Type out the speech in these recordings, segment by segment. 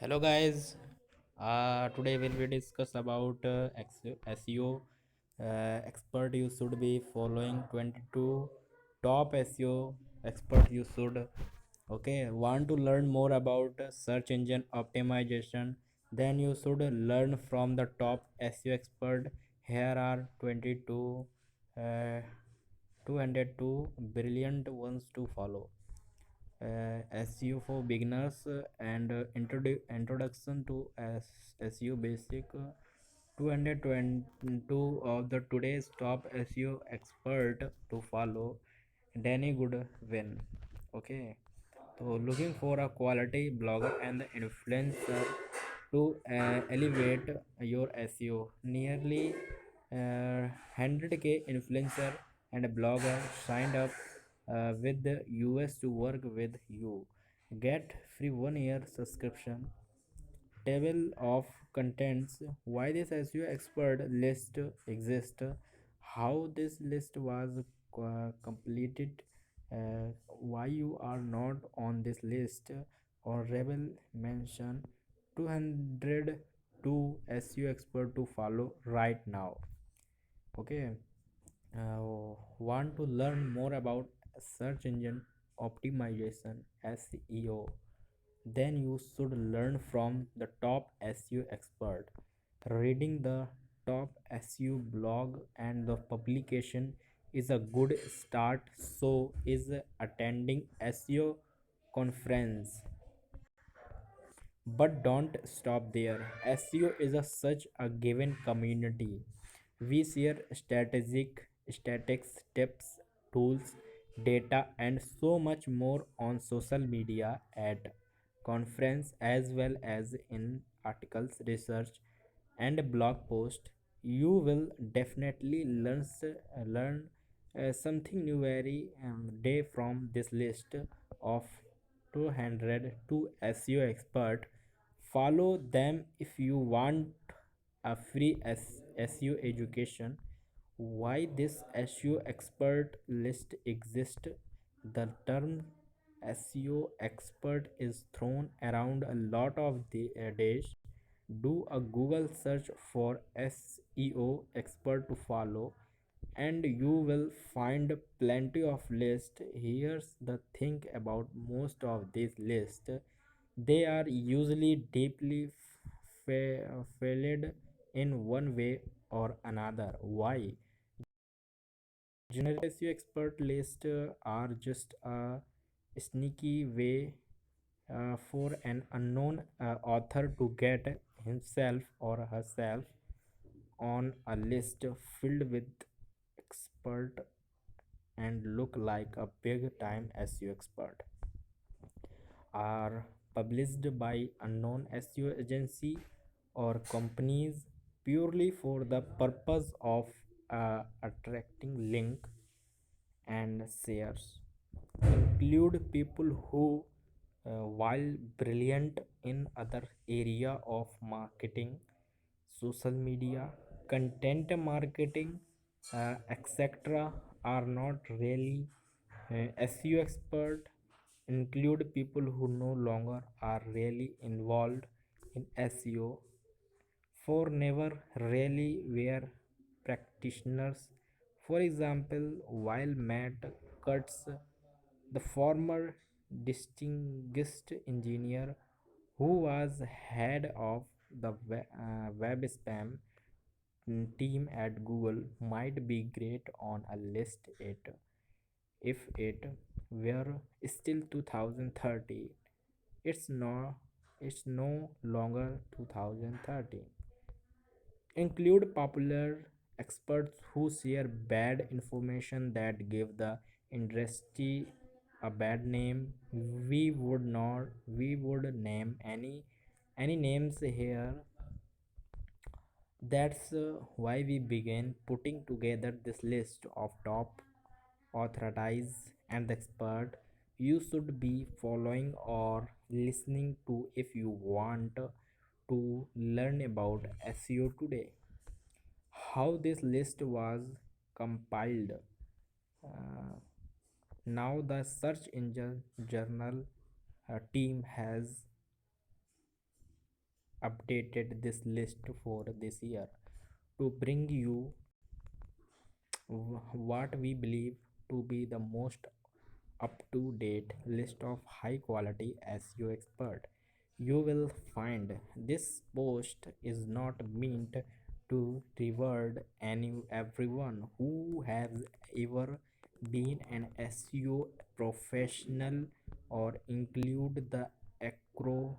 Hello guys. Today we'll be discuss about SEO expert you should be following. 22 top SEO expert you should. Okay, want to learn more about search engine optimization? Then you should learn from the top SEO expert. Here are 22 uh, 202 brilliant ones to follow. SEO for beginners and introduction to SEO basic. 222 of the today's top SEO expert to follow. Danny Goodwin. Okay, so looking for a quality blogger and influencer to elevate your SEO. Nearly 100k influencer and blogger signed up with the US to work with you. Get free 1 year subscription. Table of contents. Why this SEO expert list exists, how this list was completed, why you are not on this list, or rebel mention 202 SEO expert to follow right now. Okay, want to learn more about search engine optimization, SEO? Then you should learn from the top SEO expert. Reading the top SEO blog and the publication is a good start. So is attending SEO conference. But don't stop there. SEO is such a given community. We share strategic statics, tips, tools, data, and so much more on social media, at conference, as well as in articles, research, and blog post. You will definitely learn something new every day from this list of 202 SEO expert. Follow them if you want a free SEO education. Why this SEO expert list exists? The term SEO expert is thrown around a lot of the days. Do a Google search for SEO expert to follow and you will find plenty of lists. Here's the thing about most of these lists, they are usually deeply failed in one way or another. Why? General SEO expert lists are just a sneaky way for an unknown author to get himself or herself on a list filled with expert and look like a big time SEO expert. Are published by unknown SEO agency or companies purely for the purpose of attracting link and shares. Include people who, while brilliant in other area of marketing, social media, content marketing, etc., are not really SEO expert. Include people who no longer are really involved in SEO, for never really were practitioners. For example, while Matt Cutts, the former distinguished engineer who was head of the web spam team at Google, might be great on a list it if it were still 2030. It's no longer 2030. Include popular experts who share bad information that give the industry a bad name. We would name any names here. That's why we began putting together this list of top authorities and expert you should be following or listening to if you want to learn about SEO today. How this list was compiled. Uh, Now the search engine journal team has updated this list for this year to bring you what we believe to be the most up to date list of high quality SEO expert you will find. This post is not meant to reward everyone who has ever been an SEO professional or include the acro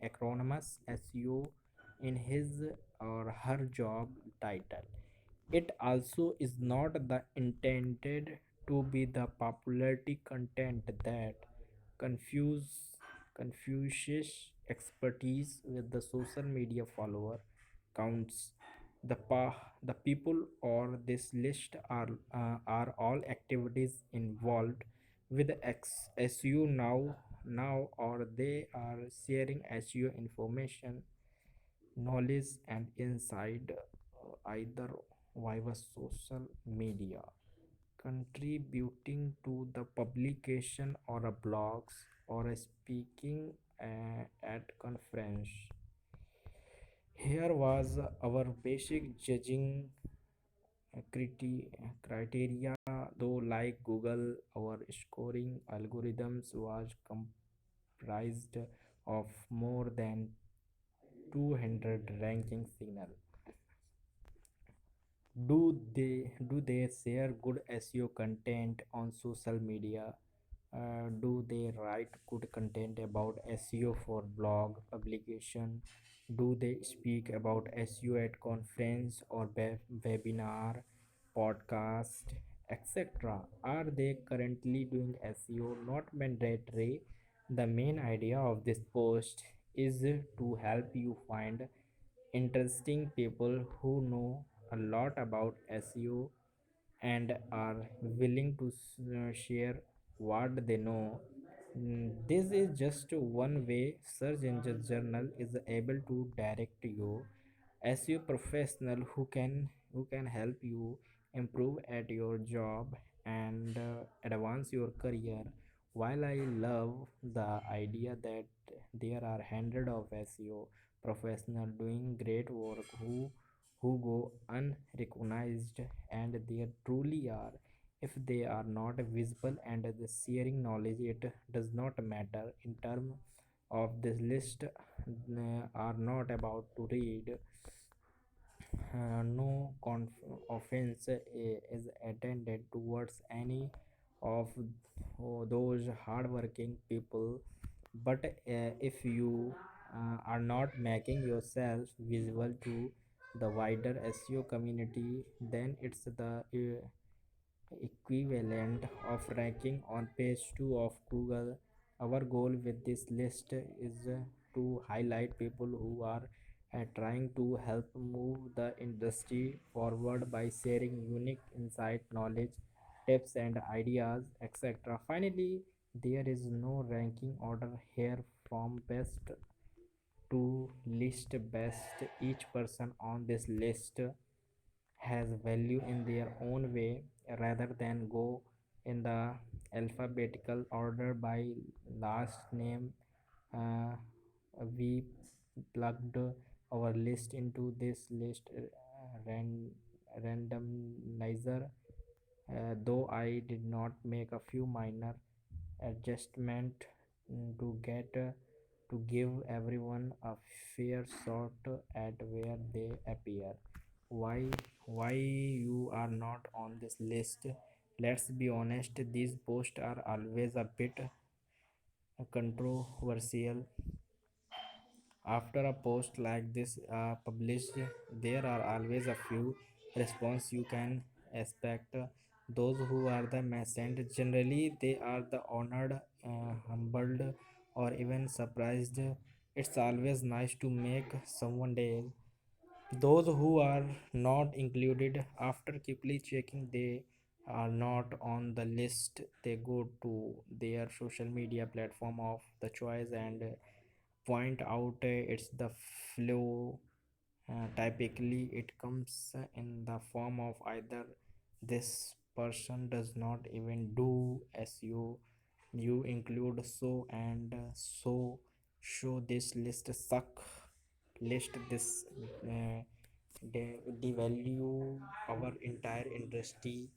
acronymous SEO in his or her job title. It also is not the intended to be the popularity content that confuse confuses expertise with the social media follower counts. The people or this list are all activities involved with SEO now or they are sharing SEO information, knowledge and insight either via social media, contributing to the publication or a blogs or a speaking at conference. Here was our basic judging criteria, though like Google, our scoring algorithms was comprised of more than 200 ranking signal. Do they share good SEO content on social media? Do they write good content about SEO for blog publication? Do they speak about SEO at conference or webinar, podcast, etc.? Are they currently doing SEO? Not mandatory. The main idea of this post is to help you find interesting people who know a lot about SEO and are willing to share what they know. This is just one way search engine journal is able to direct you SEO professional who can help you improve at your job and advance your career. While I love the idea that there are hundreds of SEO professionals doing great work who go unrecognized, and there truly are, if they are not visible and the sharing knowledge, it does not matter. In terms of this list are not about to read. No offense is intended towards any of those hardworking people, but if you are not making yourself visible to the wider SEO community, then it's the equivalent of ranking on page 2 of Google. Our goal with this list is to highlight people who are trying to help move the industry forward by sharing unique insight, knowledge, tips, and ideas, etc. Finally, there is no ranking order here from best to least best. Each person on this list has value in their own way rather than go in the alphabetical order by last name. uh, we plugged our list into this list randomizer, though I did not make a few minor adjustment to get to give everyone a fair shot at where they appear. Why why you are not on this list? Let's be honest, these posts are always a bit controversial. After a post like this published, there are always a few response you can expect. Those who are the messaged, generally they are the honored, humbled, or even surprised. It's always nice to make someone day. Those who are not included, after quickly checking they are not on the list, they go to their social media platform of the choice and point out it's the flow. Typically it comes in the form of either this person does not even do SEO, You include so and so. Show this list suck. List this devalue our entire industry.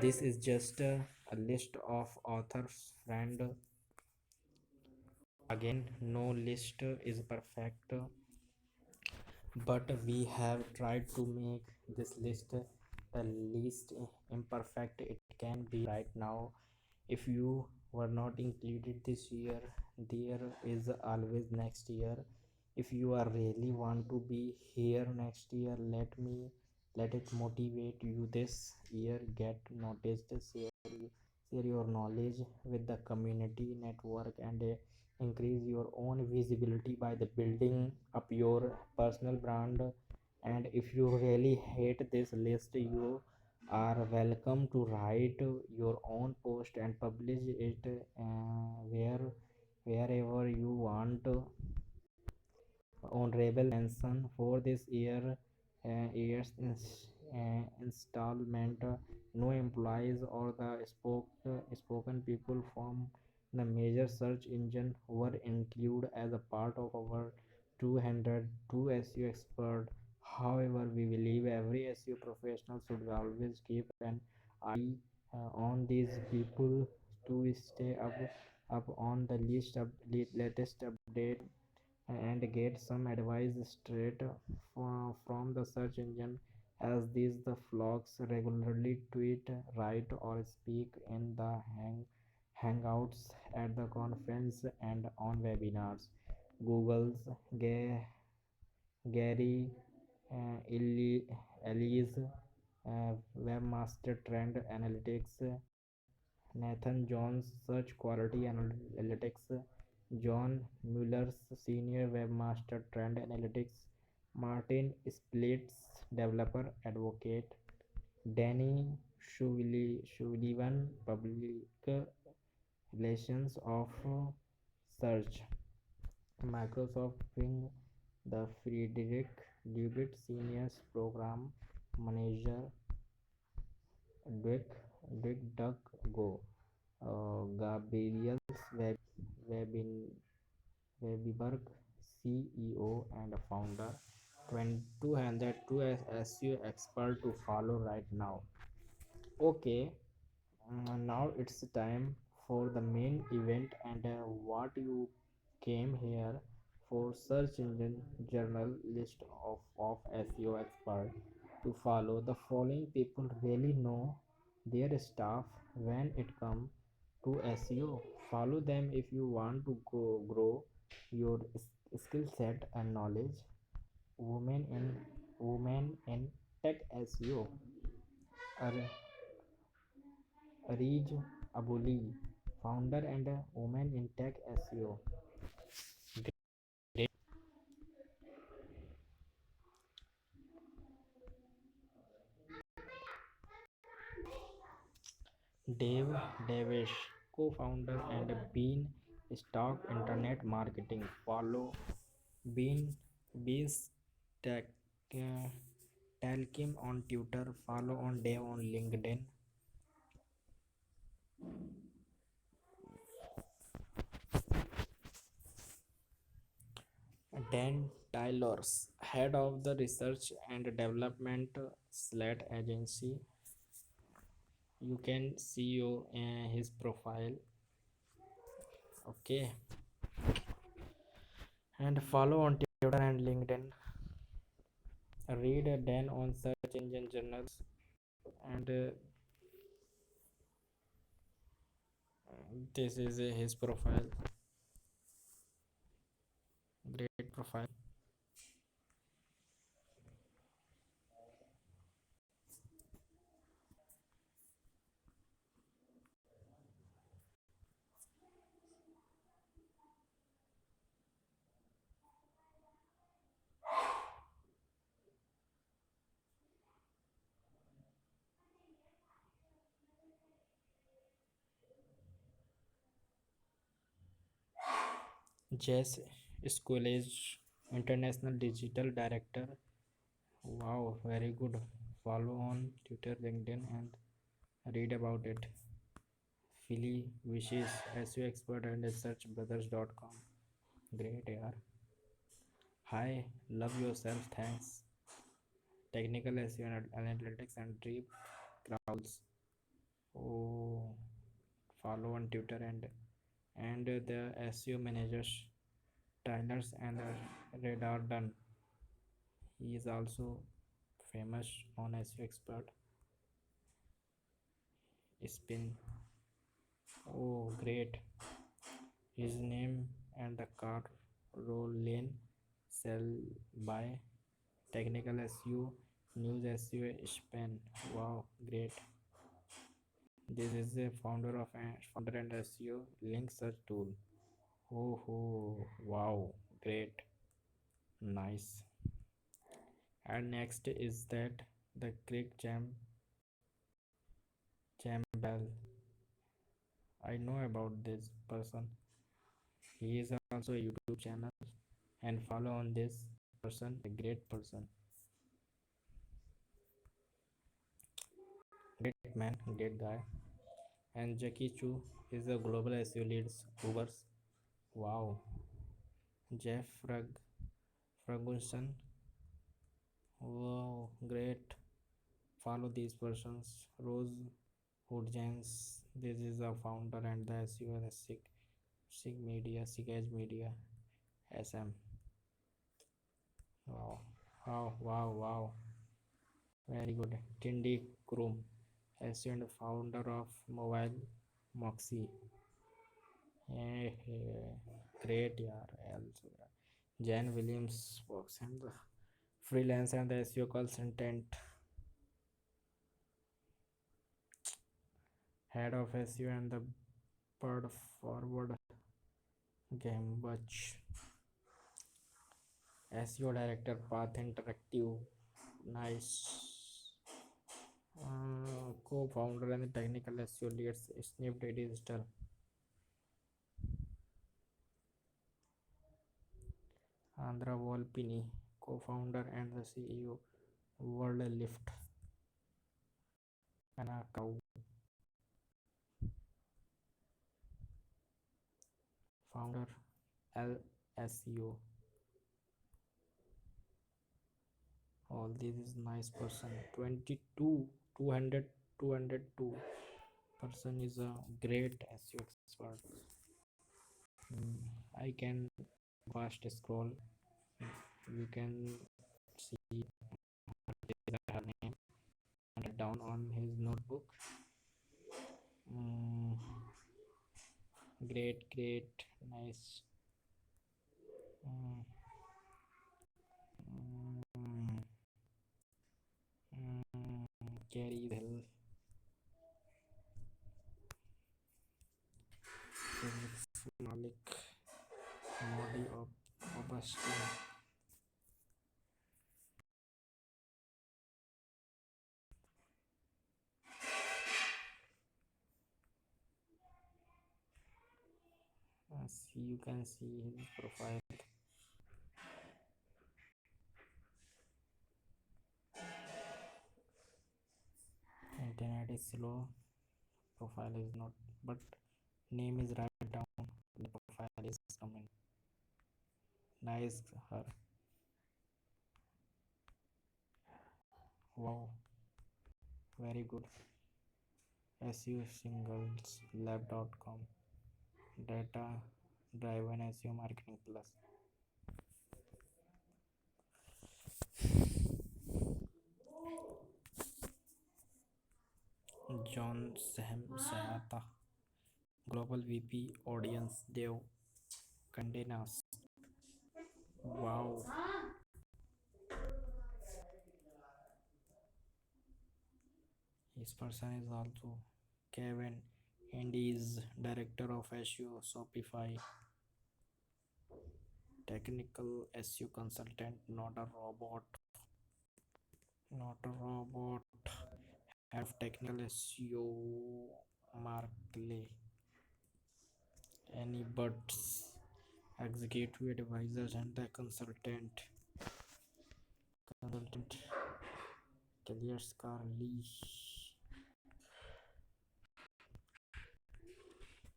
This is just a list of authors friend. Again, no list is perfect, but we have tried to make this list the least imperfect it can be right now. If you were not included this year, there is always next year. If you are really want to be here next year, let it motivate you this year. Get noticed, share your knowledge with the community network, and increase your own visibility by the building up your personal brand. And if you really hate this list, you are welcome to write your own post and publish it wherever you want. Honorable mention for this year's installment. No employees or the spoken people from the major search engine were included as a part of our 202 SEO expert. However, we believe every SEO professional should always keep an eye on these people to stay up on the latest update and get some advice straight from the search engine, as these the flocks regularly tweet, write, or speak in the hangouts at the conference and on webinars. Google's Gary Ellis, webmaster trend analytics, Nathan Jones, Search Quality Analytics, John Mueller's Senior Webmaster Trend Analytics, Martin Splits, Developer Advocate, Danny Sullivan, Public Relations of Search, Microsoft Bing, the Frederick Leavitt Senior Program Manager, Duke, DuckDuckGo, Gabriel's Weberg, CEO and founder, 202 SEO expert to follow right now. Okay, now it's time for the main event, and what you came here for. Search engine journal list of SEO expert to follow. The following people really know their stuff when it comes to SEO. Follow them if you want to grow your skill set and knowledge. Women in Women in Tech SEO. Areej Abuli, founder and Women in Tech SEO. Dave Davish, co-founder and Beanstalk Internet Marketing. Follow Beans Tech. Tell Kim on Twitter. Follow on Dave on LinkedIn. Dan Tylers, head of the research and development Slate agency. You can see his profile. Okay, and follow on Twitter and LinkedIn. Read Dan on search engine journals, and this is his profile. Great profile. Jess Schoolage, International Digital Director. Wow, very good. Follow on Twitter, LinkedIn, and read about it. Philly wishes SEO expert and searchbrothers.com. Great, yaar. Hi, love yourself. Thanks. Technical SEO and analytics and deep crowds. Oh, follow on Twitter and the SEO managers, Tylers and Radar Dunn. He is also famous on SEO expert. Spin. Oh, great. His name and the car roll lane sell by technical SEO, news SEO, span. Wow, great. This is a founder and SEO link search tool. Oh, oh, wow, great, nice. And next is that the Craig Campbell. I know about this person. He is also a YouTube channel and follow on this person, a great person, great man, great guy. And Jackie Chu is the global SEO leads Ubers. Wow, Jeff Ferguson. Wow, great. Follow these persons. Rose Woodjans. This is a founder and the SEO and the Sig Media, SM. Wow, wow, wow, wow. Very good. Tindy Krum, SEO and founder of Mobile Moxie. Hey, hey. Great, yaar. Also, Jan Williams works and the freelance and the SEO consultant, head of SEO and the bird forward game watch, SEO director Path Interactive, nice. Co-founder and technical SEO leads Snipped Digital. Andhra Volpini, co-founder and the CEO World Lift. Anna Cow, founder LSEO. All this is nice person. 22, 200, 202 person is a great SEO expert. I can fast scroll. You can see her name and down on his notebook. Mm, great, great, nice. Mm, mm, Carry the hill. Malik Modi of Obastin. See, you can see his profile. Internet is slow. Profile is not, but name is right down. The profile is coming. Nice her. Wow, very good. SEO singles lab.com. Data driven SEO marketing plus. John Sahata, Global VP Audience Dev Condenas. Wow, his person is also Kevin and is director of SEO Shopify, technical SEO consultant, not a robot, not a robot. Have technical SEO Markley, any buts, executive advisors and the consultant Clear Scar Lee.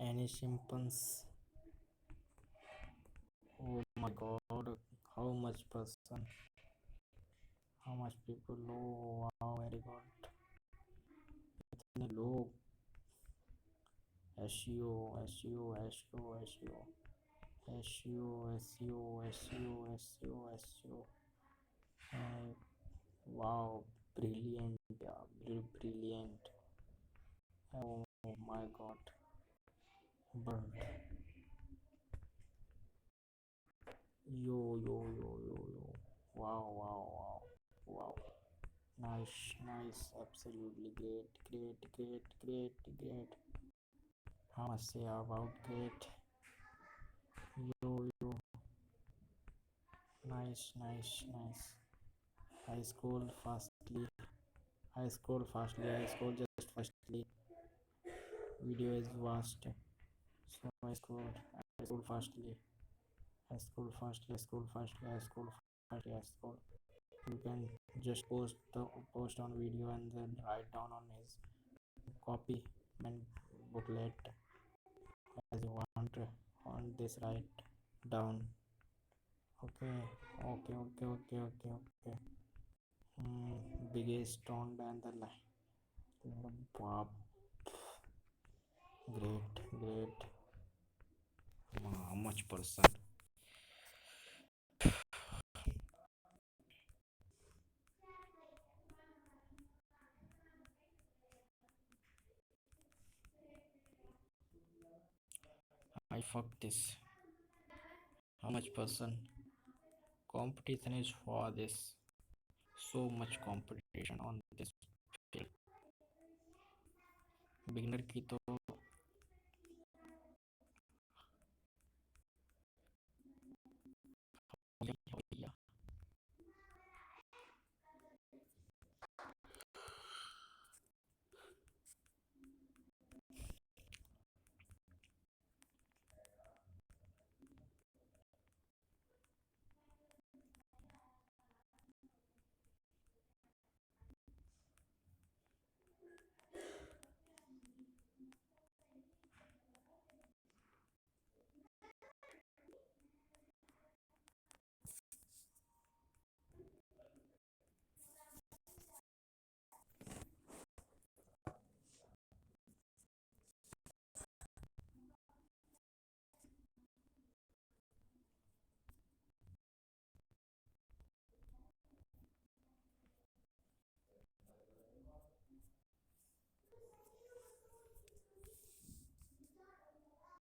Any chimpans? Oh my god, how much person? How much people? Oh wow, very good. इतने लोग SEO SEO SEO SEO SEO SEO SEO SEO SEO wow, brilliant, yeah, brilliant. Oh my god, but yo, wow, wow, wow, wow, nice, nice, absolutely great, great, great, great, great. How much say about great? Yo, nice, nice, nice. I scroll fastly. I scroll fastly. I scroll just fastly. Video is vast, so I scroll. I scroll fastly. I scroll fastly. I scroll fastly. I scroll fastly. I scroll. You can just post on video and then write down on his copy and booklet as you want on this write down. Okay, okay. Biggest stone and the wow, great. How much person? I fuck this. How much person? Competition is for this. So much competition on this field. Beginner की तो